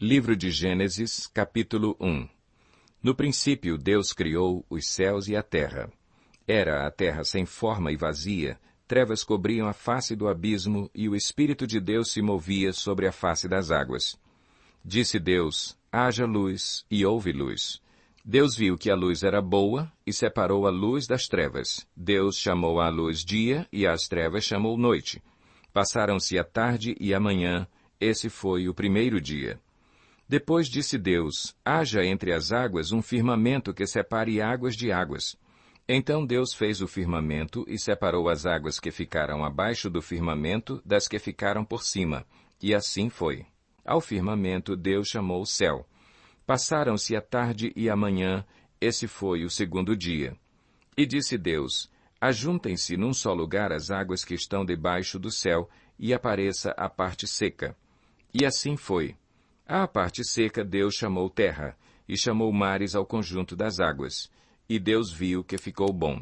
Livro de Gênesis, capítulo 1. No princípio, Deus criou os céus e a terra. Era a terra sem forma e vazia, trevas cobriam a face do abismo e o Espírito de Deus se movia sobre a face das águas. Disse Deus, haja luz, e houve luz. Deus viu que a luz era boa e separou a luz das trevas. Deus chamou à luz dia e às trevas chamou noite. Passaram-se a tarde e a manhã, esse foi o primeiro dia. Depois disse Deus, haja entre as águas um firmamento que separe águas de águas. Então Deus fez o firmamento e separou as águas que ficaram abaixo do firmamento das que ficaram por cima, e assim foi. Ao firmamento Deus chamou céu. Passaram-se a tarde e a manhã, esse foi o segundo dia. E disse Deus, ajuntem-se num só lugar as águas que estão debaixo do céu, e apareça a parte seca. E assim foi. À parte seca Deus chamou terra, e chamou mares ao conjunto das águas. E Deus viu que ficou bom.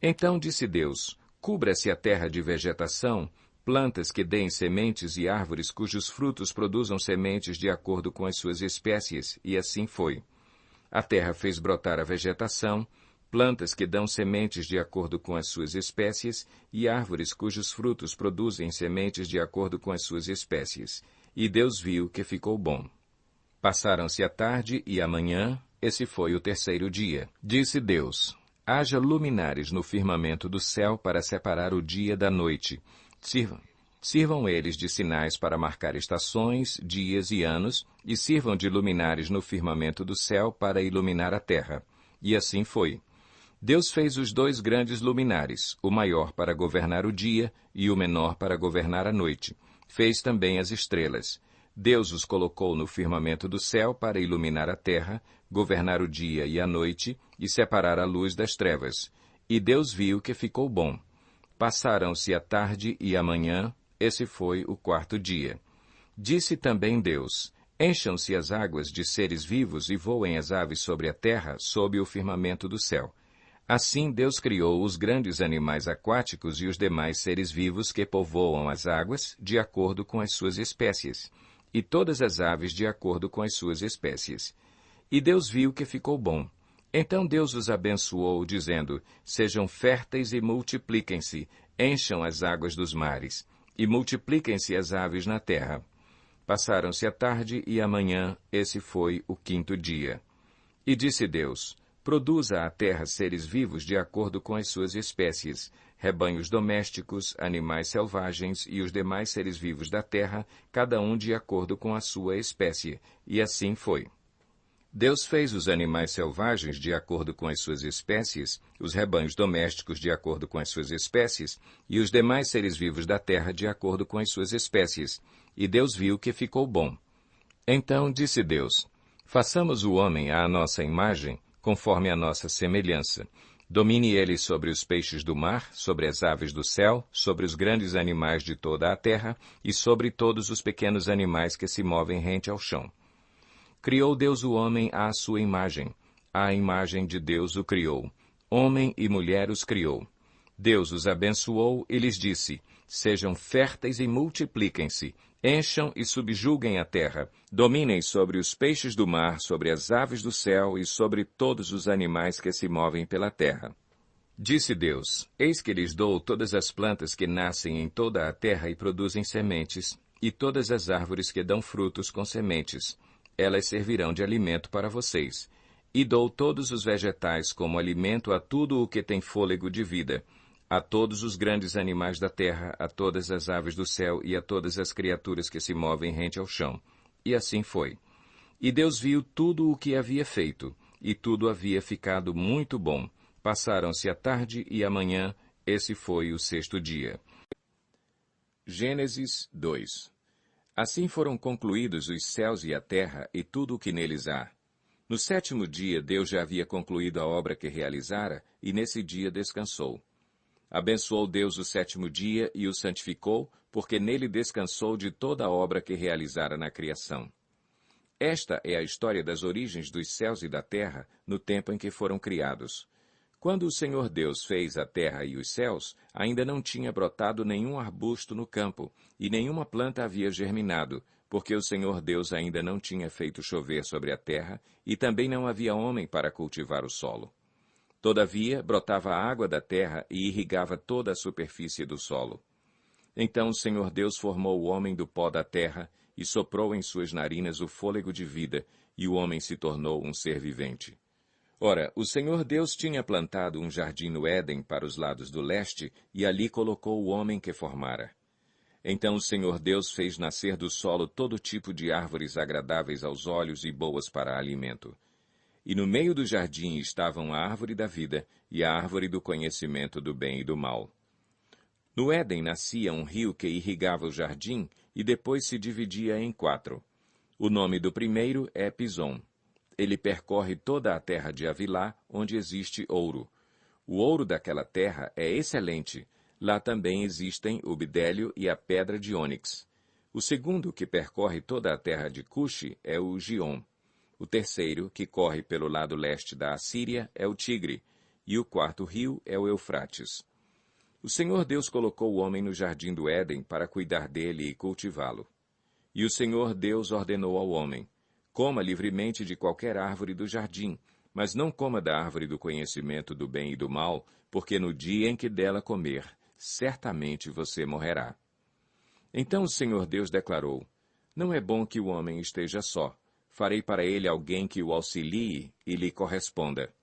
Então disse Deus, cubra-se a terra de vegetação, plantas que deem sementes e árvores cujos frutos produzam sementes de acordo com as suas espécies, e assim foi. A terra fez brotar a vegetação, plantas que dão sementes de acordo com as suas espécies, e árvores cujos frutos produzem sementes de acordo com as suas espécies. E Deus viu que ficou bom. Passaram-se a tarde e a manhã, esse foi o terceiro dia. Disse Deus, haja luminares no firmamento do céu para separar o dia da noite. Sirvam eles de sinais para marcar estações, dias e anos, e sirvam de luminares no firmamento do céu para iluminar a terra. E assim foi. Deus fez os dois grandes luminares, o maior para governar o dia e o menor para governar a noite. Fez também as estrelas. Deus os colocou no firmamento do céu para iluminar a terra, governar o dia e a noite, e separar a luz das trevas. E Deus viu que ficou bom. Passaram-se a tarde e a manhã, esse foi o quarto dia. Disse também Deus, encham-se as águas de seres vivos e voem as aves sobre a terra, sob o firmamento do céu. Assim Deus criou os grandes animais aquáticos e os demais seres vivos que povoam as águas, de acordo com as suas espécies, e todas as aves de acordo com as suas espécies. E Deus viu que ficou bom. Então Deus os abençoou, dizendo, sejam férteis e multipliquem-se, encham as águas dos mares, e multipliquem-se as aves na terra. Passaram-se a tarde e a manhã, esse foi o quinto dia. E disse Deus, produza a terra seres vivos de acordo com as suas espécies, rebanhos domésticos, animais selvagens e os demais seres vivos da terra, cada um de acordo com a sua espécie. E assim foi. Deus fez os animais selvagens de acordo com as suas espécies, os rebanhos domésticos de acordo com as suas espécies, e os demais seres vivos da terra de acordo com as suas espécies. E Deus viu que ficou bom. Então disse Deus, façamos o homem à nossa imagem, conforme a nossa semelhança. Domine ele sobre os peixes do mar, sobre as aves do céu, sobre os grandes animais de toda a terra e sobre todos os pequenos animais que se movem rente ao chão. Criou Deus o homem à sua imagem. À imagem de Deus o criou. Homem e mulher os criou. Deus os abençoou e lhes disse, sejam férteis e multipliquem-se, encham e subjuguem a terra, dominem sobre os peixes do mar, sobre as aves do céu e sobre todos os animais que se movem pela terra. Disse Deus, eis que lhes dou todas as plantas que nascem em toda a terra e produzem sementes, e todas as árvores que dão frutos com sementes. Elas servirão de alimento para vocês. E dou todos os vegetais como alimento a tudo o que tem fôlego de vida, a todos os grandes animais da terra, a todas as aves do céu e a todas as criaturas que se movem rente ao chão. E assim foi. E Deus viu tudo o que havia feito, e tudo havia ficado muito bom. Passaram-se a tarde e a manhã, esse foi o sexto dia. Gênesis 2. Assim foram concluídos os céus e a terra e tudo o que neles há. No sétimo dia Deus já havia concluído a obra que realizara, e nesse dia descansou. Abençoou Deus o sétimo dia e o santificou, porque nele descansou de toda a obra que realizara na criação. Esta é a história das origens dos céus e da terra, no tempo em que foram criados. Quando o Senhor Deus fez a terra e os céus, ainda não tinha brotado nenhum arbusto no campo, e nenhuma planta havia germinado, porque o Senhor Deus ainda não tinha feito chover sobre a terra, e também não havia homem para cultivar o solo. Todavia, brotava a água da terra e irrigava toda a superfície do solo. Então o Senhor Deus formou o homem do pó da terra, e soprou em suas narinas o fôlego de vida, e o homem se tornou um ser vivente. Ora, o Senhor Deus tinha plantado um jardim no Éden para os lados do leste, e ali colocou o homem que formara. Então o Senhor Deus fez nascer do solo todo tipo de árvores agradáveis aos olhos e boas para alimento. E no meio do jardim estavam a árvore da vida e a árvore do conhecimento do bem e do mal. No Éden nascia um rio que irrigava o jardim e depois se dividia em 4. O nome do primeiro é Pison. Ele percorre toda a terra de Havilá, onde existe ouro. O ouro daquela terra é excelente. Lá também existem o bidélio e a pedra de ônix. O segundo, que percorre toda a terra de Cuxi, é o Gion. O terceiro, que corre pelo lado leste da Assíria, é o Tigre. E o quarto rio é o Eufrates. O Senhor Deus colocou o homem no jardim do Éden para cuidar dele e cultivá-lo. E o Senhor Deus ordenou ao homem: coma livremente de qualquer árvore do jardim, mas não coma da árvore do conhecimento do bem e do mal, porque no dia em que dela comer, certamente você morrerá. Então o Senhor Deus declarou: não é bom que o homem esteja só. Farei para ele alguém que o auxilie e lhe corresponda.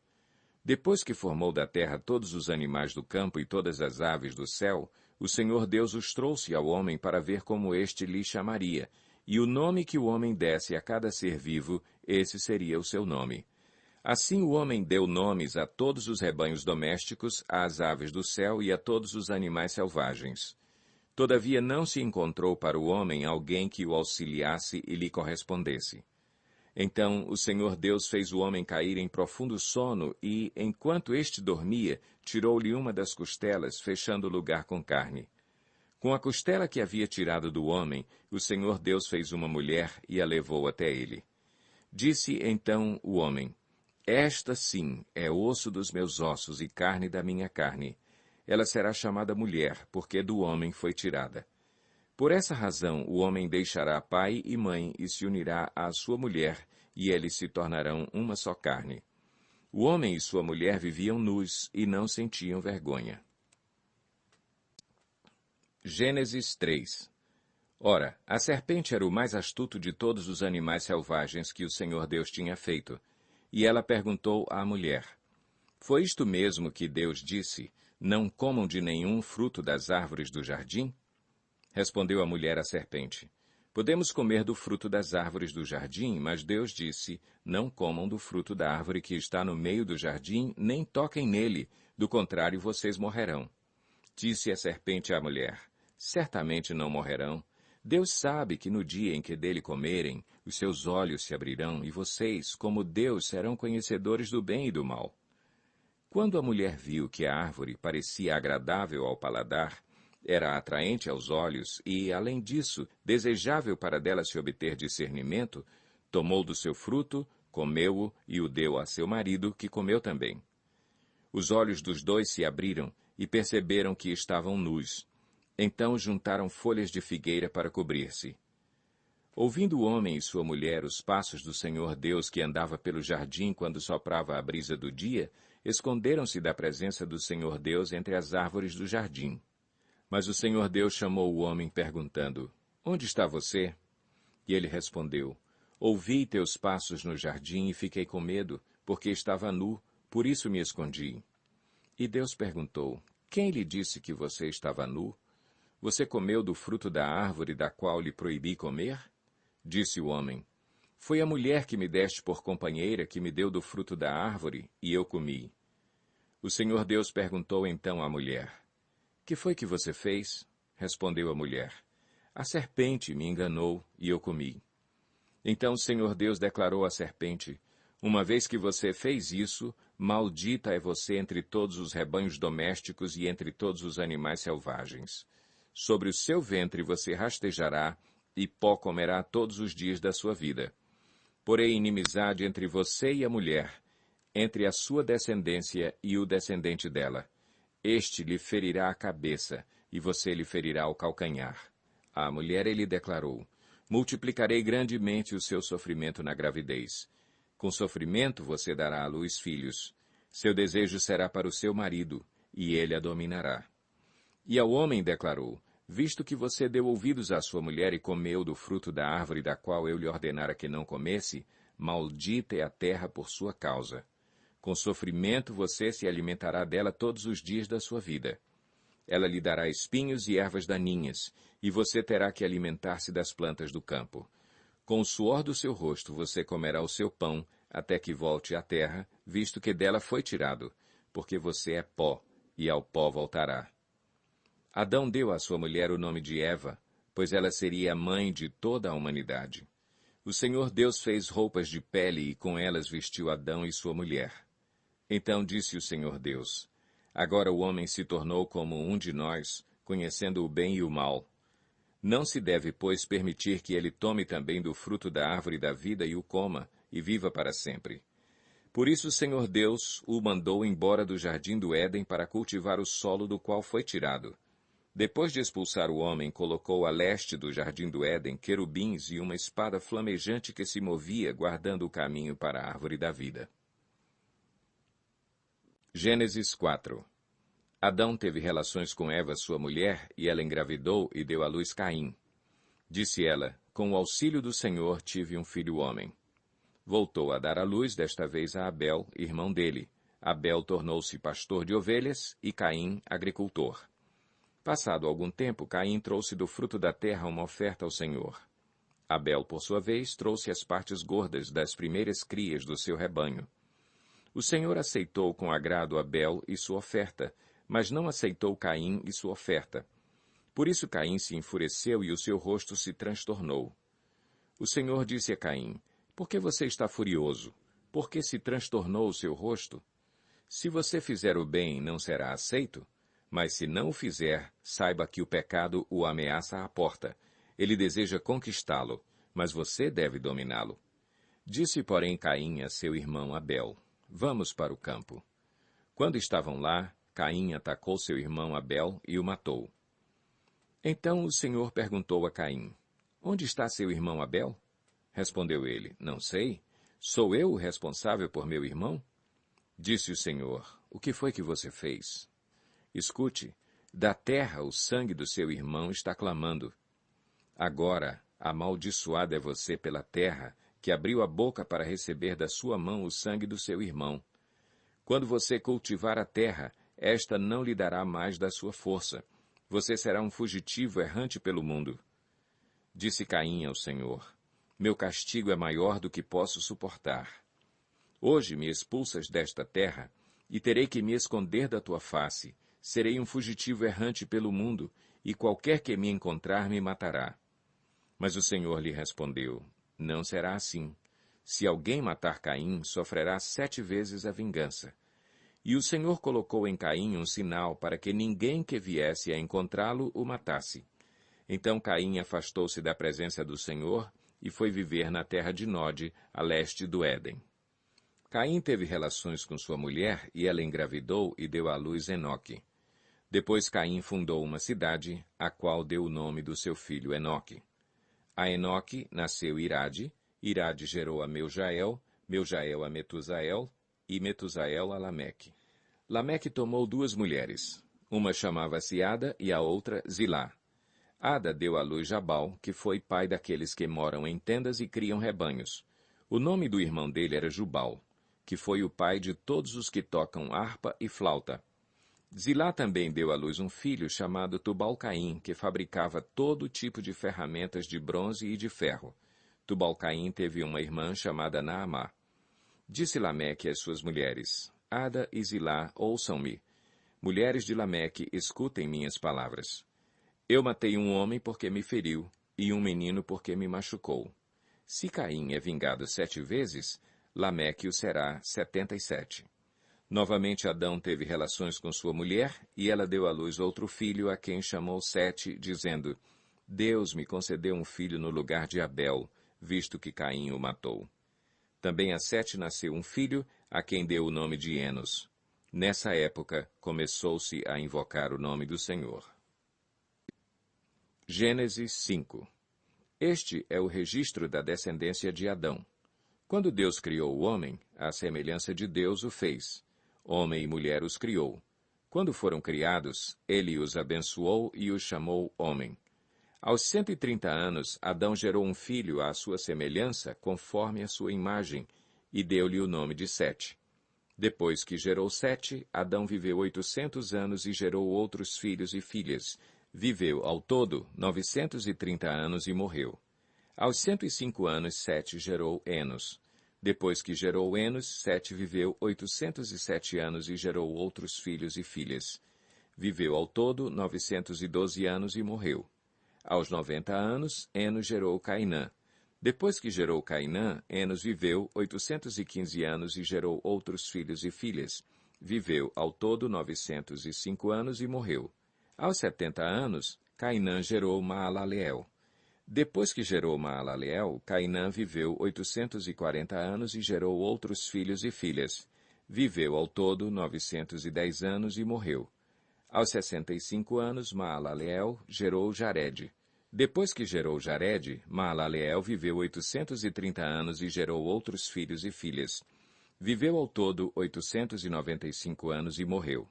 Depois que formou da terra todos os animais do campo e todas as aves do céu, o Senhor Deus os trouxe ao homem para ver como este lhe chamaria, e o nome que o homem desse a cada ser vivo, esse seria o seu nome. Assim o homem deu nomes a todos os rebanhos domésticos, às aves do céu e a todos os animais selvagens. Todavia não se encontrou para o homem alguém que o auxiliasse e lhe correspondesse. Então o Senhor Deus fez o homem cair em profundo sono e, enquanto este dormia, tirou-lhe uma das costelas, fechando o lugar com carne. Com a costela que havia tirado do homem, o Senhor Deus fez uma mulher e a levou até ele. Disse então o homem: esta sim é osso dos meus ossos e carne da minha carne. Ela será chamada mulher, porque do homem foi tirada. Por essa razão, o homem deixará pai e mãe e se unirá à sua mulher, e eles se tornarão uma só carne. O homem e sua mulher viviam nus e não sentiam vergonha. Gênesis 3. Ora, a serpente era o mais astuto de todos os animais selvagens que o Senhor Deus tinha feito. E ela perguntou à mulher: foi isto mesmo que Deus disse: não comam de nenhum fruto das árvores do jardim? Respondeu a mulher à serpente: podemos comer do fruto das árvores do jardim, mas Deus disse: não comam do fruto da árvore que está no meio do jardim, nem toquem nele, do contrário vocês morrerão. Disse a serpente à mulher: certamente não morrerão. Deus sabe que no dia em que dele comerem, os seus olhos se abrirão, e vocês, como Deus, serão conhecedores do bem e do mal. Quando a mulher viu que a árvore parecia agradável ao paladar, era atraente aos olhos e, além disso, desejável para dela se obter discernimento, tomou do seu fruto, comeu-o e o deu a seu marido, que comeu também. Os olhos dos dois se abriram e perceberam que estavam nus. Então juntaram folhas de figueira para cobrir-se. Ouvindo o homem e sua mulher os passos do Senhor Deus que andava pelo jardim quando soprava a brisa do dia, esconderam-se da presença do Senhor Deus entre as árvores do jardim. Mas o Senhor Deus chamou o homem, perguntando: onde está você? E ele respondeu: ouvi teus passos no jardim e fiquei com medo, porque estava nu, por isso me escondi. E Deus perguntou: quem lhe disse que você estava nu? Você comeu do fruto da árvore da qual lhe proibi comer? Disse o homem: foi a mulher que me deste por companheira que me deu do fruto da árvore, e eu comi. O Senhor Deus perguntou então à mulher: que foi que você fez? Respondeu a mulher: a serpente me enganou, e eu comi. Então o Senhor Deus declarou à serpente: uma vez que você fez isso, maldita é você entre todos os rebanhos domésticos e entre todos os animais selvagens. Sobre o seu ventre você rastejará, e pó comerá todos os dias da sua vida. Porém inimizade entre você e a mulher, entre a sua descendência e o descendente dela. Este lhe ferirá a cabeça, e você lhe ferirá o calcanhar. À mulher ele declarou: multiplicarei grandemente o seu sofrimento na gravidez. Com sofrimento você dará à luz filhos. Seu desejo será para o seu marido, e ele a dominará. E ao homem declarou: visto que você deu ouvidos à sua mulher e comeu do fruto da árvore da qual eu lhe ordenara que não comesse, maldita é a terra por sua causa. Com sofrimento você se alimentará dela todos os dias da sua vida. Ela lhe dará espinhos e ervas daninhas, e você terá que alimentar-se das plantas do campo. Com o suor do seu rosto você comerá o seu pão, até que volte à terra, visto que dela foi tirado, porque você é pó, e ao pó voltará. Adão deu à sua mulher o nome de Eva, pois ela seria a mãe de toda a humanidade. O Senhor Deus fez roupas de pele e com elas vestiu Adão e sua mulher. Então disse o Senhor Deus: agora o homem se tornou como um de nós, conhecendo o bem e o mal. Não se deve, pois, permitir que ele tome também do fruto da árvore da vida e o coma, e viva para sempre. Por isso o Senhor Deus o mandou embora do jardim do Éden para cultivar o solo do qual foi tirado. Depois de expulsar o homem, colocou a leste do jardim do Éden querubins e uma espada flamejante que se movia, guardando o caminho para a árvore da vida. Gênesis 4. Adão teve relações com Eva, sua mulher, e ela engravidou e deu à luz Caim. Disse ela: com o auxílio do Senhor tive um filho homem. Voltou a dar à luz, desta vez a Abel, irmão dele. Abel tornou-se pastor de ovelhas e Caim agricultor. Passado algum tempo, Caim trouxe do fruto da terra uma oferta ao Senhor. Abel, por sua vez, trouxe as partes gordas das primeiras crias do seu rebanho. O Senhor aceitou com agrado Abel e sua oferta, mas não aceitou Caim e sua oferta. Por isso Caim se enfureceu e o seu rosto se transtornou. O Senhor disse a Caim: por que você está furioso? Por que se transtornou o seu rosto? Se você fizer o bem, não será aceito? Mas se não o fizer, saiba que o pecado o ameaça à porta. Ele deseja conquistá-lo, mas você deve dominá-lo. Disse, porém, Caim a seu irmão Abel: vamos para o campo. Quando estavam lá, Caim atacou seu irmão Abel e o matou. Então o Senhor perguntou a Caim: onde está seu irmão Abel? Respondeu ele: não sei. Sou eu o responsável por meu irmão? Disse o Senhor: o que foi que você fez? Escute, da terra o sangue do seu irmão está clamando. Agora, amaldiçoado é você pela terra, que abriu a boca para receber da sua mão o sangue do seu irmão. Quando você cultivar a terra, esta não lhe dará mais da sua força. Você será um fugitivo errante pelo mundo. Disse Caim ao Senhor: meu castigo é maior do que posso suportar. Hoje me expulsas desta terra, e terei que me esconder da tua face. Serei um fugitivo errante pelo mundo, e qualquer que me encontrar me matará. Mas o Senhor lhe respondeu: não será assim. Se alguém matar Caim, sofrerá 7 vezes a vingança. E o Senhor colocou em Caim um sinal para que ninguém que viesse a encontrá-lo o matasse. Então Caim afastou-se da presença do Senhor e foi viver na terra de Nod, a leste do Éden. Caim teve relações com sua mulher, e ela engravidou e deu à luz Enoque. Depois Caim fundou uma cidade, a qual deu o nome do seu filho Enoque. A Enoque nasceu Irade, Irade gerou a Meujael, Meujael a Metusael, e Metusael a Lameque. Lameque tomou 2 mulheres. Uma chamava-se Ada e a outra Zilá. Ada deu à luz Jabal, que foi pai daqueles que moram em tendas e criam rebanhos. O nome do irmão dele era Jubal, que foi o pai de todos os que tocam harpa e flauta. Zilá também deu à luz um filho chamado Tubal-Caim, que fabricava todo tipo de ferramentas de bronze e de ferro. Tubal-Caim teve uma irmã chamada Naamá. Disse Lameque às suas mulheres: Ada e Zilá, ouçam-me. Mulheres de Lameque, escutem minhas palavras. Eu matei um homem porque me feriu, e um menino porque me machucou. Se Caim é vingado 7 vezes, Lameque o será 77. Novamente Adão teve relações com sua mulher, e ela deu à luz outro filho, a quem chamou Sete, dizendo: Deus me concedeu um filho no lugar de Abel, visto que Caim o matou. Também a Sete nasceu um filho, a quem deu o nome de Enos. Nessa época, começou-se a invocar o nome do Senhor. Gênesis 5. Este é o registro da descendência de Adão. Quando Deus criou o homem, à semelhança de Deus o fez. Homem e mulher os criou. Quando foram criados, ele os abençoou e os chamou homem. Aos 130 anos, Adão gerou um filho à sua semelhança, conforme a sua imagem, e deu-lhe o nome de Sete. Depois que gerou Sete, Adão viveu 800 anos e gerou outros filhos e filhas. Viveu, ao todo, 930 anos e morreu. Aos 105 anos, Sete gerou Enos. Depois que gerou Enos, Sete viveu 807 anos e gerou outros filhos e filhas. Viveu, ao todo, 912 anos e morreu. Aos 90 anos, Enos gerou Cainã. Depois que gerou Cainã, Enos viveu 815 anos e gerou outros filhos e filhas. Viveu, ao todo, 905 anos e morreu. Aos 70 anos, Cainã gerou Maalaleel. Depois que gerou Maalaleel, Cainã viveu 840 anos e gerou outros filhos e filhas. Viveu, ao todo, 910 anos e morreu. Aos 65 anos, Maalaleel gerou Jared. Depois que gerou Jared, Maalaleel viveu 830 anos e gerou outros filhos e filhas. Viveu ao todo 895 anos e morreu.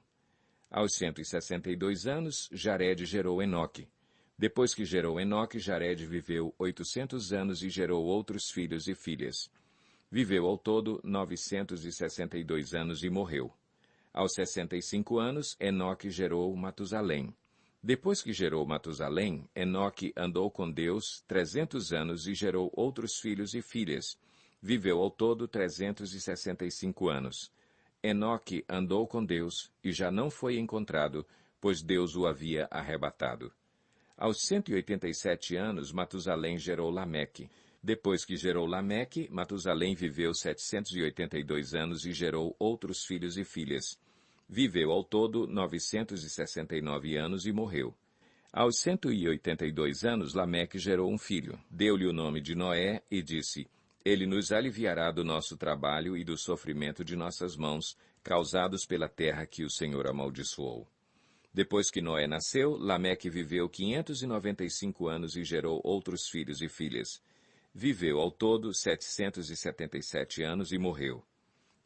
Aos 162 anos, Jared gerou Enoque. Depois que gerou Enoque, Jared viveu 800 anos e gerou outros filhos e filhas. Viveu ao todo 962 anos e morreu. Aos 65 anos, Enoque gerou Matusalém. Depois que gerou Matusalém, Enoque andou com Deus 300 anos e gerou outros filhos e filhas. Viveu ao todo 365 anos. Enoque andou com Deus e já não foi encontrado, pois Deus o havia arrebatado. Aos 187 anos, Matusalém gerou Lameque. Depois que gerou Lameque, Matusalém viveu 782 anos e gerou outros filhos e filhas. Viveu ao todo 969 anos e morreu. Aos 182 anos, Lameque gerou um filho. Deu-lhe o nome de Noé e disse: Ele nos aliviará do nosso trabalho e do sofrimento de nossas mãos, causados pela terra que o Senhor amaldiçoou. Depois que Noé nasceu, Lameque viveu 595 anos e gerou outros filhos e filhas. Viveu ao todo 777 anos e morreu.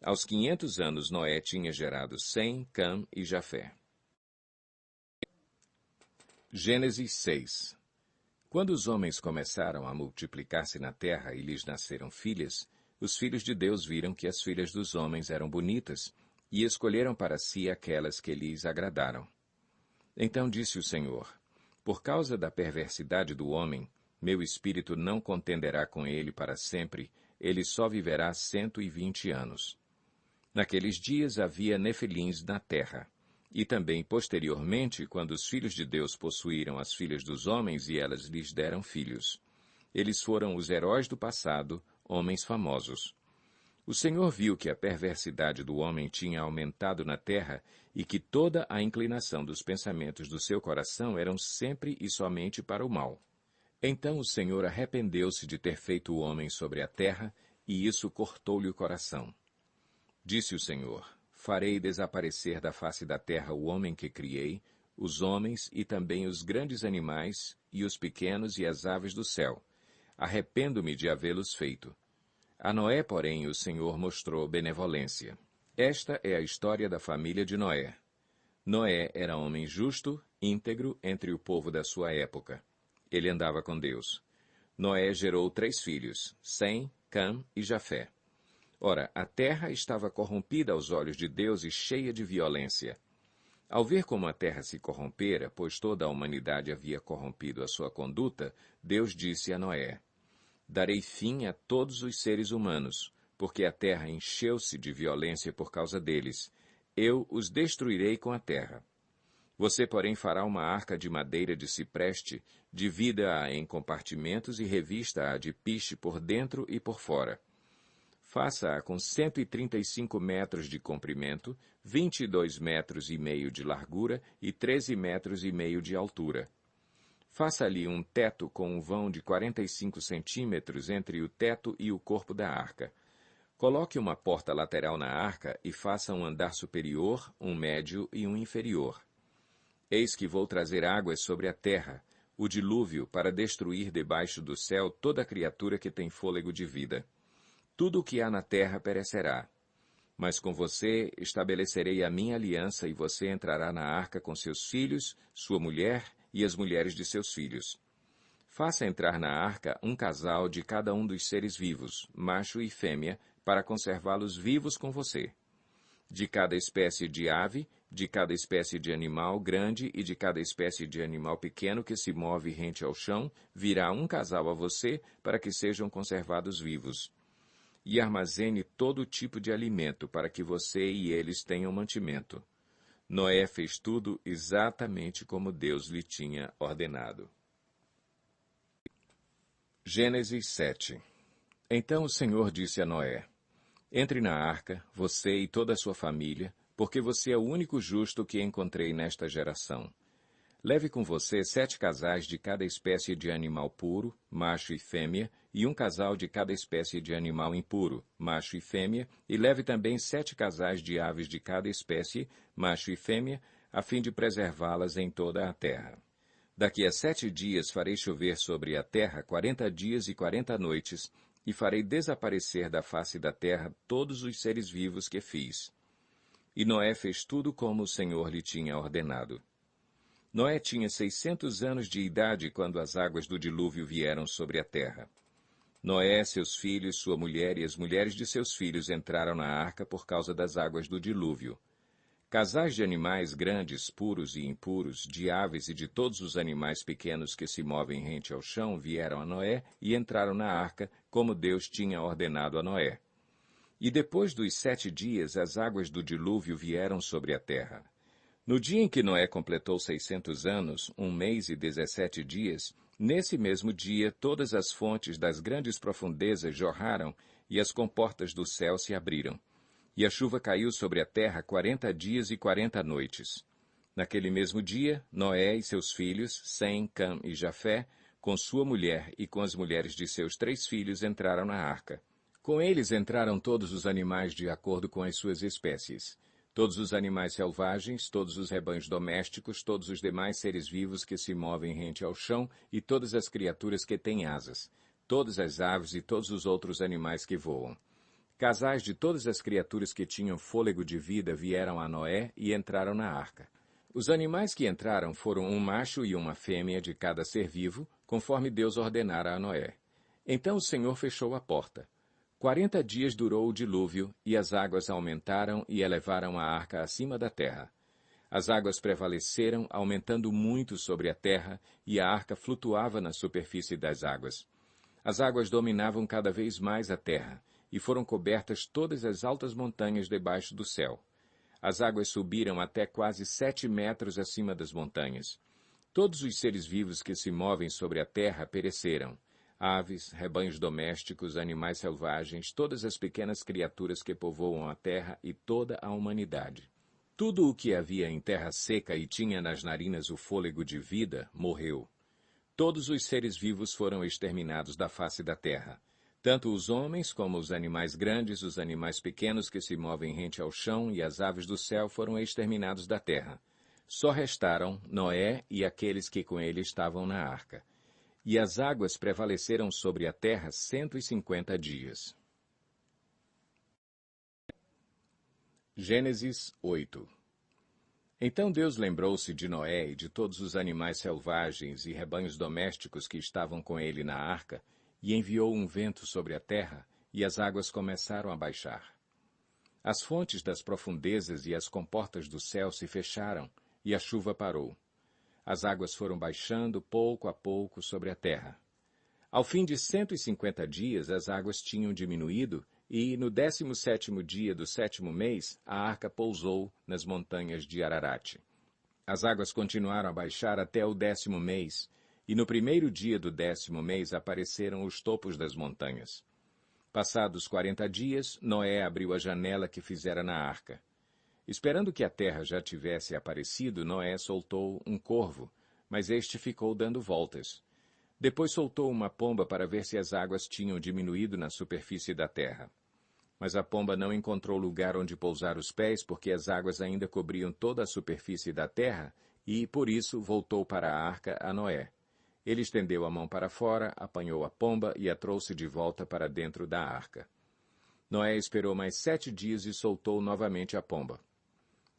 Aos 500 anos, Noé tinha gerado Sem, Cam e Jafé. Gênesis 6. Quando os homens começaram a multiplicar-se na terra e lhes nasceram filhas, os filhos de Deus viram que as filhas dos homens eram bonitas e escolheram para si aquelas que lhes agradaram. Então disse o Senhor: Por causa da perversidade do homem, meu espírito não contenderá com ele para sempre, ele só viverá 120 anos. Naqueles dias havia nefilins na terra. E também posteriormente, quando os filhos de Deus possuíram as filhas dos homens e elas lhes deram filhos. Eles foram os heróis do passado, homens famosos. O Senhor viu que a perversidade do homem tinha aumentado na terra e que toda a inclinação dos pensamentos do seu coração eram sempre e somente para o mal. Então o Senhor arrependeu-se de ter feito o homem sobre a terra, e isso cortou-lhe o coração. Disse o Senhor: Farei desaparecer da face da terra o homem que criei, os homens e também os grandes animais, e os pequenos e as aves do céu. Arrependo-me de havê-los feito. A Noé, porém, o Senhor mostrou benevolência. Esta é a história da família de Noé. Noé era homem justo, íntegro entre o povo da sua época. Ele andava com Deus. Noé gerou 3 filhos, Sem, Cam e Jafé. Ora, a terra estava corrompida aos olhos de Deus e cheia de violência. Ao ver como a terra se corrompera, pois toda a humanidade havia corrompido a sua conduta, Deus disse a Noé: Darei fim a todos os seres humanos, porque a terra encheu-se de violência por causa deles. Eu os destruirei com a terra. Você, porém, fará uma arca de madeira de cipreste, divida-a em compartimentos e revista-a de piche por dentro e por fora. Faça-a com 135 metros de comprimento, 22 metros e meio de largura e 13 metros e meio de altura. Faça-lhe um teto com um vão de 45 centímetros entre o teto e o corpo da arca. Coloque uma porta lateral na arca e faça um andar superior, um médio e um inferior. Eis que vou trazer águas sobre a terra, o dilúvio, para destruir debaixo do céu toda criatura que tem fôlego de vida. Tudo o que há na terra perecerá. Mas com você estabelecerei a minha aliança e você entrará na arca com seus filhos, sua mulher e as mulheres de seus filhos. Faça entrar na arca um casal de cada um dos seres vivos, macho e fêmea, para conservá-los vivos com você. De cada espécie de ave, de cada espécie de animal grande e de cada espécie de animal pequeno que se move rente ao chão, virá um casal a você para que sejam conservados vivos. E armazene todo tipo de alimento para que você e eles tenham mantimento. Noé fez tudo exatamente como Deus lhe tinha ordenado. Gênesis 7. Então o Senhor disse a Noé: Entre na arca, você e toda a sua família, porque você é o único justo que encontrei nesta geração. Leve com você 7 casais de cada espécie de animal puro, macho e fêmea, e um casal de cada espécie de animal impuro, macho e fêmea, e leve também 7 casais de aves de cada espécie, macho e fêmea, a fim de preservá-las em toda a terra. Daqui a 7 dias farei chover sobre a terra 40 dias e 40 noites, e farei desaparecer da face da terra todos os seres vivos que fiz. E Noé fez tudo como o Senhor lhe tinha ordenado. Noé tinha 600 anos de idade quando as águas do dilúvio vieram sobre a terra. Noé, seus filhos, sua mulher e as mulheres de seus filhos entraram na arca por causa das águas do dilúvio. Casais de animais grandes, puros e impuros, de aves e de todos os animais pequenos que se movem rente ao chão vieram a Noé e entraram na arca, como Deus tinha ordenado a Noé. E depois dos 7 dias, as águas do dilúvio vieram sobre a terra. No dia em que Noé completou 600 anos, 1 mês e 17 dias, nesse mesmo dia todas as fontes das grandes profundezas jorraram e as comportas do céu se abriram. E a chuva caiu sobre a terra 40 dias e 40 noites. Naquele mesmo dia, Noé e seus filhos, Sem, Cam e Jafé, com sua mulher e com as mulheres de seus 3 filhos, entraram na arca. Com eles entraram todos os animais de acordo com as suas espécies. Todos os animais selvagens, todos os rebanhos domésticos, todos os demais seres vivos que se movem rente ao chão e todas as criaturas que têm asas, todas as aves e todos os outros animais que voam. Casais de todas as criaturas que tinham fôlego de vida vieram a Noé e entraram na arca. Os animais que entraram foram um macho e uma fêmea de cada ser vivo, conforme Deus ordenara a Noé. Então o Senhor fechou a porta. 40 dias durou o dilúvio, e as águas aumentaram e elevaram a arca acima da terra. As águas prevaleceram, aumentando muito sobre a terra, e a arca flutuava na superfície das águas. As águas dominavam cada vez mais a terra, e foram cobertas todas as altas montanhas debaixo do céu. As águas subiram até quase 7 metros acima das montanhas. Todos os seres vivos que se movem sobre a terra pereceram. Aves, rebanhos domésticos, animais selvagens, todas as pequenas criaturas que povoam a terra e toda a humanidade. Tudo o que havia em terra seca e tinha nas narinas o fôlego de vida, morreu. Todos os seres vivos foram exterminados da face da terra. Tanto os homens como os animais grandes, os animais pequenos que se movem rente ao chão e as aves do céu foram exterminados da terra. Só restaram Noé e aqueles que com ele estavam na arca. E as águas prevaleceram sobre a terra 150 dias. Gênesis 8. Então Deus lembrou-se de Noé e de todos os animais selvagens e rebanhos domésticos que estavam com ele na arca, e enviou um vento sobre a terra, e as águas começaram a baixar. As fontes das profundezas e as comportas do céu se fecharam, e a chuva parou. As águas foram baixando pouco a pouco sobre a terra. Ao fim de 150 dias, as águas tinham diminuído, e no 17º dia do 7º mês, a arca pousou nas montanhas de Ararat. As águas continuaram a baixar até o 10º mês, e no 1º dia do 10º mês apareceram os topos das montanhas. Passados 40 dias, Noé abriu a janela que fizera na arca. Esperando que a terra já tivesse aparecido, Noé soltou um corvo, mas este ficou dando voltas. Depois soltou uma pomba para ver se as águas tinham diminuído na superfície da terra. Mas a pomba não encontrou lugar onde pousar os pés, porque as águas ainda cobriam toda a superfície da terra, e, por isso, voltou para a arca a Noé. Ele estendeu a mão para fora, apanhou a pomba e a trouxe de volta para dentro da arca. Noé esperou mais 7 dias e soltou novamente a pomba.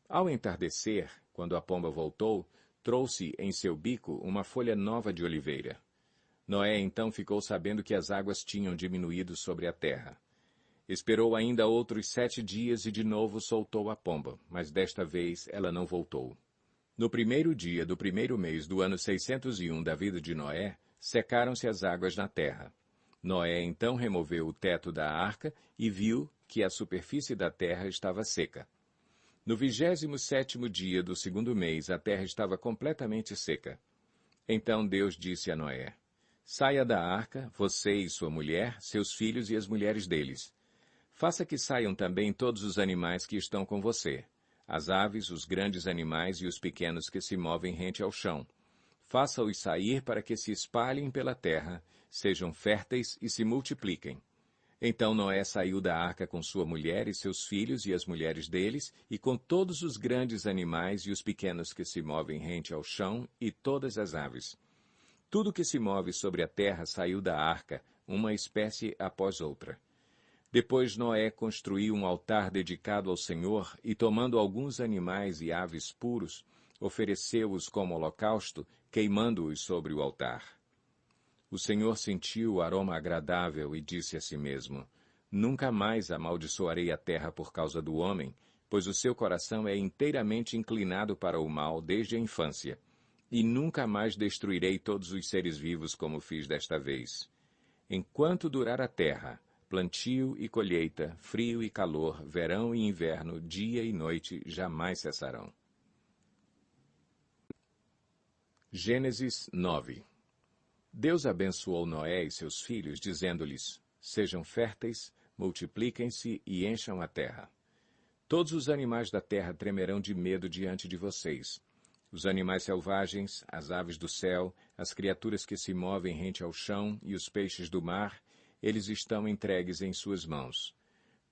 Ao entardecer, quando a pomba voltou, trouxe em seu bico uma folha nova de oliveira. Noé então ficou sabendo que as águas tinham diminuído sobre a terra. Esperou ainda outros 7 dias e de novo soltou a pomba, mas desta vez ela não voltou. No primeiro dia do primeiro mês do ano 601 da vida de Noé, secaram-se as águas na terra. Noé então removeu o teto da arca e viu que a superfície da terra estava seca. No 27º dia do segundo mês, a terra estava completamente seca. Então Deus disse a Noé: Saia da arca, você e sua mulher, seus filhos e as mulheres deles. Faça que saiam também todos os animais que estão com você, as aves, os grandes animais e os pequenos que se movem rente ao chão. Faça-os sair para que se espalhem pela terra, sejam férteis e se multipliquem. Então Noé saiu da arca com sua mulher e seus filhos e as mulheres deles, e com todos os grandes animais e os pequenos que se movem rente ao chão, e todas as aves. Tudo que se move sobre a terra saiu da arca, uma espécie após outra. Depois Noé construiu um altar dedicado ao Senhor e, tomando alguns animais e aves puros, ofereceu-os como holocausto, queimando-os sobre o altar. O Senhor sentiu o aroma agradável e disse a si mesmo: Nunca mais amaldiçoarei a terra por causa do homem, pois o seu coração é inteiramente inclinado para o mal desde a infância. E nunca mais destruirei todos os seres vivos como fiz desta vez. Enquanto durar a terra, plantio e colheita, frio e calor, verão e inverno, dia e noite jamais cessarão. Gênesis 9. Deus abençoou Noé e seus filhos, dizendo-lhes: Sejam férteis, multipliquem-se e encham a terra. Todos os animais da terra tremerão de medo diante de vocês. Os animais selvagens, as aves do céu, as criaturas que se movem rente ao chão e os peixes do mar, eles estão entregues em suas mãos.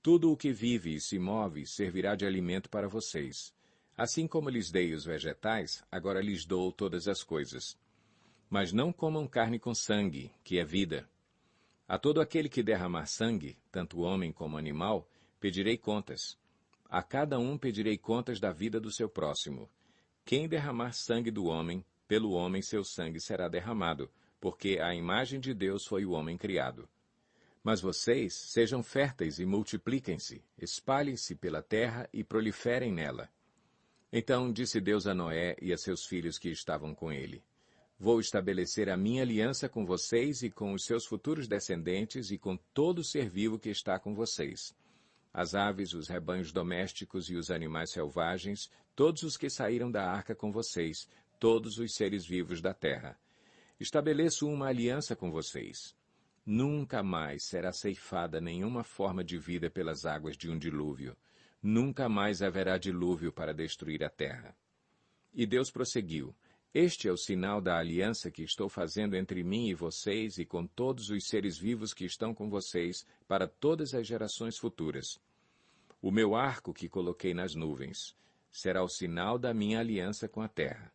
Tudo o que vive e se move servirá de alimento para vocês. Assim como lhes dei os vegetais, agora lhes dou todas as coisas. Mas não comam carne com sangue, que é vida. A todo aquele que derramar sangue, tanto homem como animal, pedirei contas. A cada um pedirei contas da vida do seu próximo. Quem derramar sangue do homem, pelo homem seu sangue será derramado, porque à imagem de Deus foi o homem criado. Mas vocês sejam férteis e multipliquem-se, espalhem-se pela terra e proliferem nela. Então disse Deus a Noé e a seus filhos que estavam com ele: Vou estabelecer a minha aliança com vocês e com os seus futuros descendentes e com todo ser vivo que está com vocês. As aves, os rebanhos domésticos e os animais selvagens, todos os que saíram da arca com vocês, todos os seres vivos da terra. Estabeleço uma aliança com vocês. Nunca mais será ceifada nenhuma forma de vida pelas águas de um dilúvio. Nunca mais haverá dilúvio para destruir a terra. E Deus prosseguiu: Este é o sinal da aliança que estou fazendo entre mim e vocês e com todos os seres vivos que estão com vocês para todas as gerações futuras. O meu arco que coloquei nas nuvens será o sinal da minha aliança com a terra.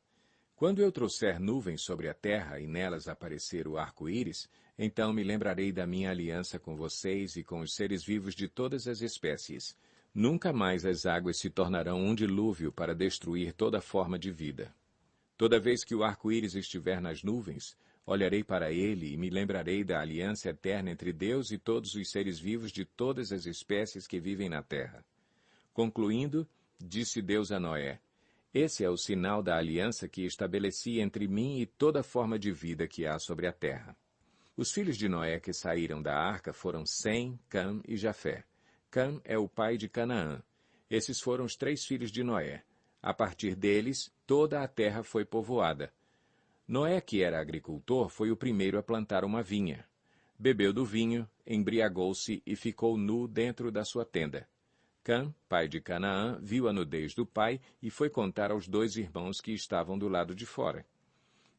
Quando eu trouxer nuvens sobre a terra e nelas aparecer o arco-íris, então me lembrarei da minha aliança com vocês e com os seres vivos de todas as espécies. Nunca mais as águas se tornarão um dilúvio para destruir toda forma de vida. Toda vez que o arco-íris estiver nas nuvens, olharei para ele e me lembrarei da aliança eterna entre Deus e todos os seres vivos de todas as espécies que vivem na terra. Concluindo, disse Deus a Noé: Esse é o sinal da aliança que estabeleci entre mim e toda forma de vida que há sobre a terra. Os filhos de Noé que saíram da arca foram Sem, Cam e Jafé. Cam é o pai de Canaã. Esses foram os 3 filhos de Noé. A partir deles, toda a terra foi povoada. Noé, que era agricultor, foi o primeiro a plantar uma vinha. Bebeu do vinho, embriagou-se e ficou nu dentro da sua tenda. Cam, pai de Canaã, viu a nudez do pai e foi contar aos 2 irmãos que estavam do lado de fora.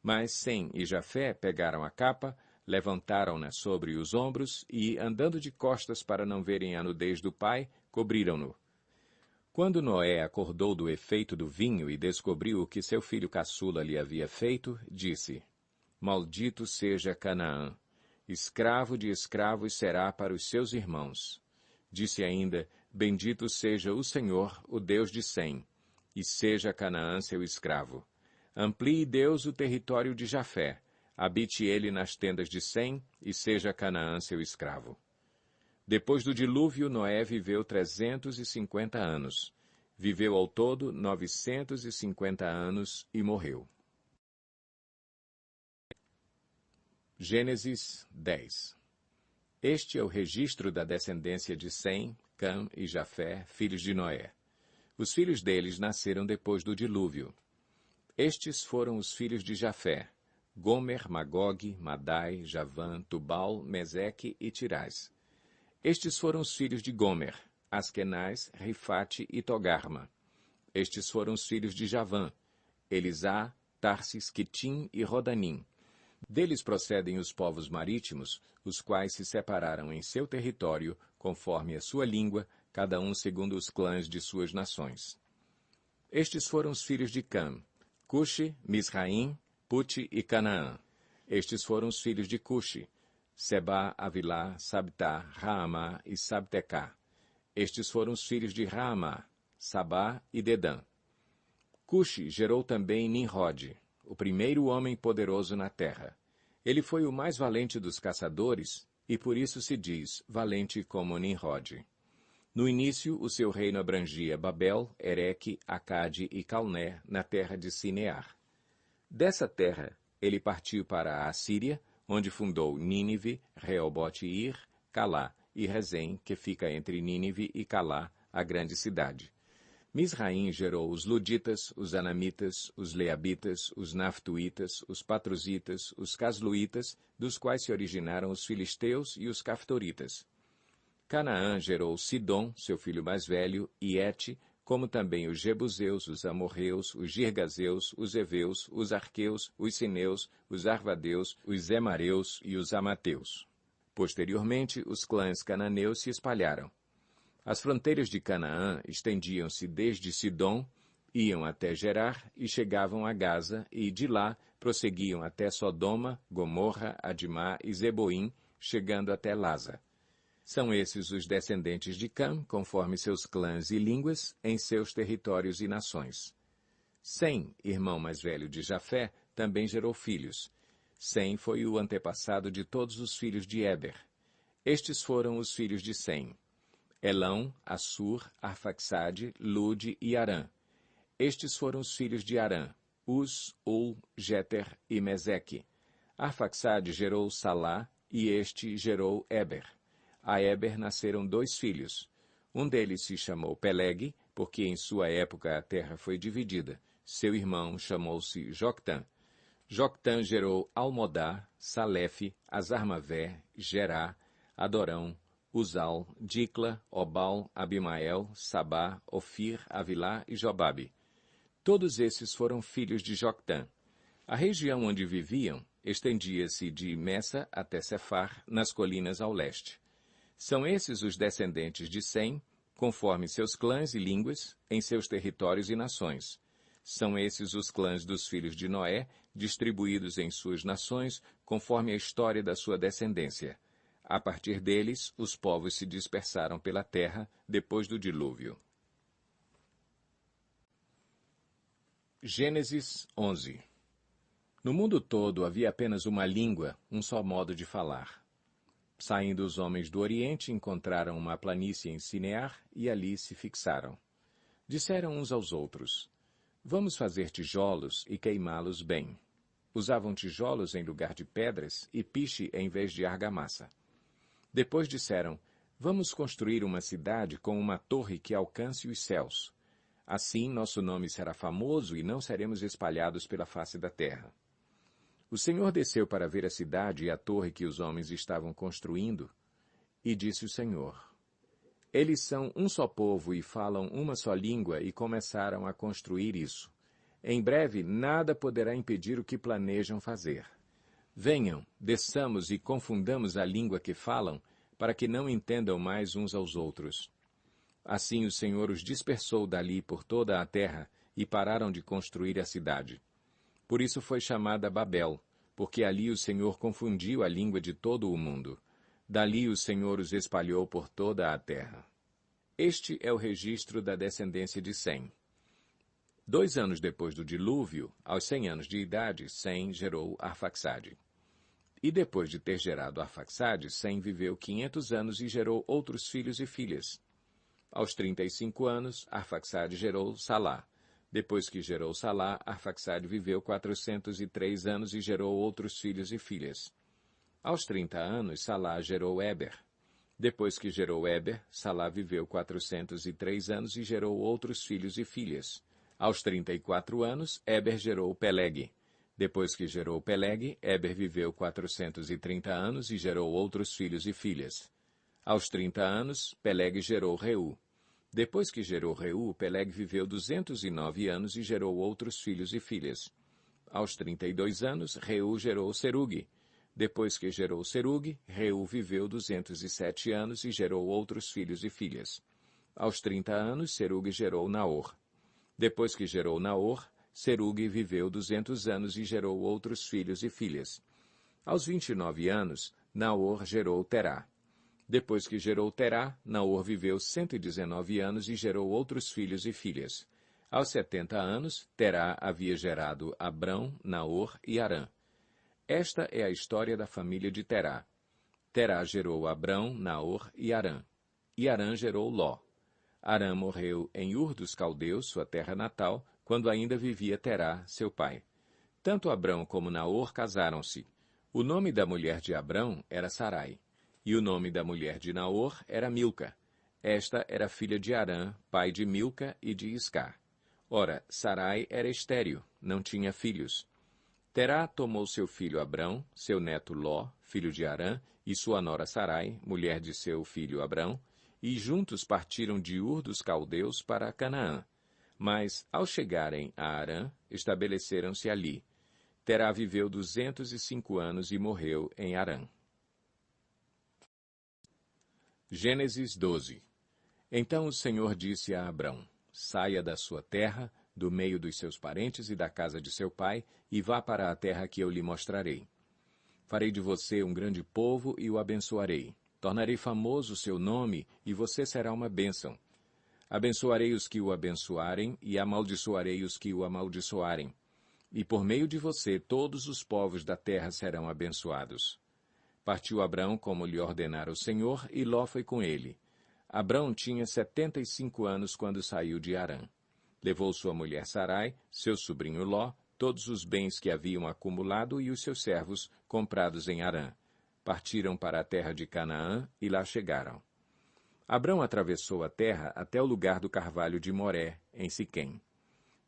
Mas Sem e Jafé pegaram a capa, Levantaram-na sobre os ombros e, andando de costas para não verem a nudez do pai, cobriram-no. Quando Noé acordou do efeito do vinho e descobriu o que seu filho caçula lhe havia feito, disse: Maldito seja Canaã, escravo de escravos será para os seus irmãos. Disse ainda: Bendito seja o Senhor, o Deus de Sem, e seja Canaã seu escravo. Amplie Deus o território de Jafé, habite ele nas tendas de Sem, e seja Canaã seu escravo. Depois do dilúvio, Noé viveu 350 anos. Viveu ao todo 950 anos e morreu. Gênesis 10. Este é o registro da descendência de Sem, Cam e Jafé, filhos de Noé. Os filhos deles nasceram depois do dilúvio. Estes foram os filhos de Jafé: Gomer, Magog, Madai, Javã, Tubal, Meseque e Tirás. Estes foram os filhos de Gomer: Askenaz, Rifate e Togarma. Estes foram os filhos de Javã: Elisá, Tarsis, Quitim e Rodanim. Deles procedem os povos marítimos, os quais se separaram em seu território, conforme a sua língua, cada um segundo os clãs de suas nações. Estes foram os filhos de Cam: Cuxi, Misraim, Puti e Canaã. Estes foram os filhos de Cuxi: Seba, Avilá, Sabtá, Raamá e Sabtecá. Estes foram os filhos de Raamá: Sabá e Dedã. Cuxi gerou também Nimrod, o primeiro homem poderoso na terra. Ele foi o mais valente dos caçadores, e por isso se diz valente como Nimrod. No início, o seu reino abrangia Babel, Ereque, Acade e Calné, na terra de Sinear. Dessa terra, ele partiu para a Assíria, onde fundou Nínive, Reobote-ir, Calá e Rezém, que fica entre Nínive e Calá, a grande cidade. Misraim gerou os Luditas, os Anamitas, os Leabitas, os Naftuítas, os Patruzitas, os Casluítas, dos quais se originaram os Filisteus e os Caftoritas. Canaã gerou Sidom, seu filho mais velho, e Et, como também os Jebuseus, os Amorreus, os Girgazeus, os Eveus, os Arqueus, os Sineus, os Arvadeus, os Zemareus e os Amateus. Posteriormente, os clãs cananeus se espalharam. As fronteiras de Canaã estendiam-se desde Sidom, iam até Gerar e chegavam a Gaza, e de lá prosseguiam até Sodoma, Gomorra, Adimá e Zeboim, chegando até Laza. São esses os descendentes de Cam, conforme seus clãs e línguas, em seus territórios e nações. Sem, irmão mais velho de Jafé, também gerou filhos. Sem foi o antepassado de todos os filhos de Éber. Estes foram os filhos de Sem: Elão, Assur, Arfaxade, Lude e Arã. Estes foram os filhos de Arã: Uz, Ul, Jeter e Meseque. Arfaxade gerou Salá, e este gerou Éber. A Éber nasceram 2 filhos. Um deles se chamou Peleg, porque em sua época a terra foi dividida. Seu irmão chamou-se Joctã. Joctã gerou Almodá, Salefe, Azarmavé, Gerá, Adorão, Uzal, Dicla, Obal, Abimael, Sabá, Ofir, Avilá e Jobabe. Todos esses foram filhos de Joctã. A região onde viviam estendia-se de Messa até Cefar, nas colinas ao leste. São esses os descendentes de Sem, conforme seus clãs e línguas, em seus territórios e nações. São esses os clãs dos filhos de Noé, distribuídos em suas nações, conforme a história da sua descendência. A partir deles, os povos se dispersaram pela terra depois do dilúvio. Gênesis 11. No mundo todo havia apenas uma língua, um só modo de falar. Saindo os homens do Oriente, encontraram uma planície em Sinear e ali se fixaram. Disseram uns aos outros: Vamos fazer tijolos e queimá-los bem. Usavam tijolos em lugar de pedras e piche em vez de argamassa. Depois disseram: Vamos construir uma cidade com uma torre que alcance os céus. Assim nosso nome será famoso e não seremos espalhados pela face da terra. O Senhor desceu para ver a cidade e a torre que os homens estavam construindo, e disse o Senhor: Eles são um só povo e falam uma só língua e começaram a construir isso. Em breve nada poderá impedir o que planejam fazer. Venham, desçamos e confundamos a língua que falam, para que não entendam mais uns aos outros. Assim o Senhor os dispersou dali por toda a terra, e pararam de construir a cidade. Por isso foi chamada Babel, porque ali o Senhor confundiu a língua de todo o mundo. Dali o Senhor os espalhou por toda a terra. Este é o registro da descendência de Sem. 2 anos depois do dilúvio, aos 100 anos de idade, Sem gerou Arfaxade. E depois de ter gerado Arfaxade, Sem viveu 500 anos e gerou outros filhos e filhas. Aos 35 anos, Arfaxade gerou Salá. Depois que gerou Salá, Arfaxade viveu 403 anos e gerou outros filhos e filhas. Aos 30 anos, Salá gerou Éber. Depois que gerou Éber, Salá viveu 403 anos e gerou outros filhos e filhas. Aos 34 anos, Éber gerou Peleg. Depois que gerou Peleg, Éber viveu 430 anos e gerou outros filhos e filhas. Aos 30 anos, Peleg gerou Reu. Depois que gerou Reu, Peleg viveu 209 anos e gerou outros filhos e filhas. Aos 32 anos, Reu gerou Serug. Depois que gerou Serug, Reu viveu 207 anos e gerou outros filhos e filhas. Aos 30 anos, Serug gerou Naor. Depois que gerou Naor, Serug viveu 200 anos e gerou outros filhos e filhas. Aos 29 anos, Naor gerou Terá. Depois que gerou Terá, Naor viveu 119 anos e gerou outros filhos e filhas. Aos 70 anos, Terá havia gerado Abrão, Naor e Harã. Esta é a história da família de Terá. Terá gerou Abrão, Naor e Harã. E Harã gerou Ló. Harã morreu em Ur dos Caldeus, sua terra natal, quando ainda vivia Terá, seu pai. Tanto Abrão como Naor casaram-se. O nome da mulher de Abrão era Sarai. E o nome da mulher de Naor era Milca. Esta era filha de Harã, pai de Milca e de Iscar. Ora, Sarai era estéril, não tinha filhos. Terá tomou seu filho Abrão, seu neto Ló, filho de Harã, e sua nora Sarai, mulher de seu filho Abrão, e juntos partiram de Ur dos Caldeus para Canaã. Mas, ao chegarem a Harã, estabeleceram-se ali. Terá viveu 205 anos e morreu em Harã. Gênesis 12. Então o Senhor disse a Abrão: saia da sua terra, do meio dos seus parentes e da casa de seu pai, e vá para a terra que eu lhe mostrarei. Farei de você um grande povo e o abençoarei. Tornarei famoso o seu nome, e você será uma bênção. Abençoarei os que o abençoarem, e amaldiçoarei os que o amaldiçoarem. E por meio de você todos os povos da terra serão abençoados. Partiu Abrão como lhe ordenara o Senhor, e Ló foi com ele. Abrão tinha 75 anos quando saiu de Harã. Levou sua mulher Sarai, seu sobrinho Ló, todos os bens que haviam acumulado e os seus servos, comprados em Harã. Partiram para a terra de Canaã e lá chegaram. Abrão atravessou a terra até o lugar do carvalho de Moré, em Siquém.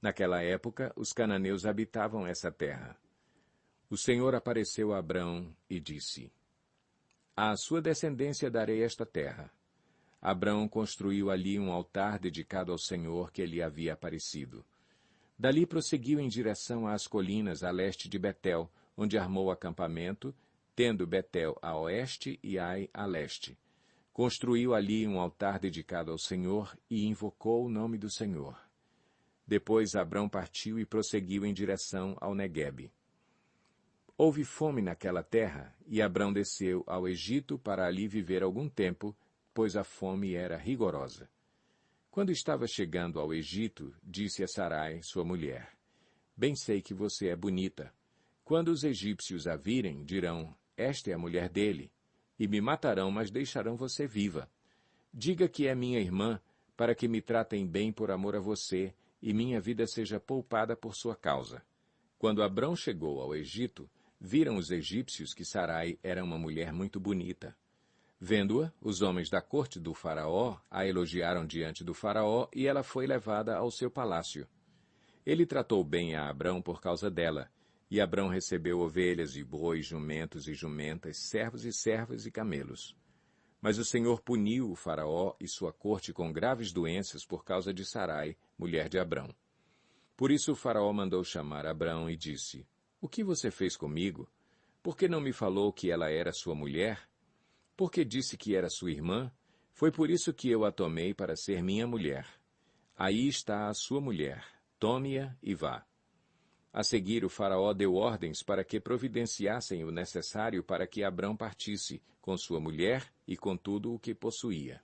Naquela época, os cananeus habitavam essa terra. O Senhor apareceu a Abrão e disse: à sua descendência darei esta terra. Abrão construiu ali um altar dedicado ao Senhor que lhe havia aparecido. Dali prosseguiu em direção às colinas a leste de Betel, onde armou acampamento, tendo Betel a oeste e Ai a leste. Construiu ali um altar dedicado ao Senhor e invocou o nome do Senhor. Depois Abrão partiu e prosseguiu em direção ao Neguebe. Houve fome naquela terra, e Abrão desceu ao Egito para ali viver algum tempo, pois a fome era rigorosa. Quando estava chegando ao Egito, disse a Sarai, sua mulher: bem sei que você é bonita. Quando os egípcios a virem, dirão: esta é a mulher dele, e me matarão, mas deixarão você viva. Diga que é minha irmã, para que me tratem bem por amor a você, e minha vida seja poupada por sua causa. Quando Abrão chegou ao Egito, viram os egípcios que Sarai era uma mulher muito bonita. Vendo-a, os homens da corte do faraó a elogiaram diante do faraó, e ela foi levada ao seu palácio. Ele tratou bem a Abrão por causa dela, e Abrão recebeu ovelhas e bois, jumentos e jumentas, servos e servas e camelos. Mas o Senhor puniu o faraó e sua corte com graves doenças por causa de Sarai, mulher de Abrão. Por isso o faraó mandou chamar Abrão e disse: o que você fez comigo? Por que não me falou que ela era sua mulher? Porque disse que era sua irmã? Foi por isso que eu a tomei para ser minha mulher. Aí está a sua mulher. Tome-a e vá. A seguir, o faraó deu ordens para que providenciassem o necessário para que Abrão partisse, com sua mulher e com tudo o que possuía.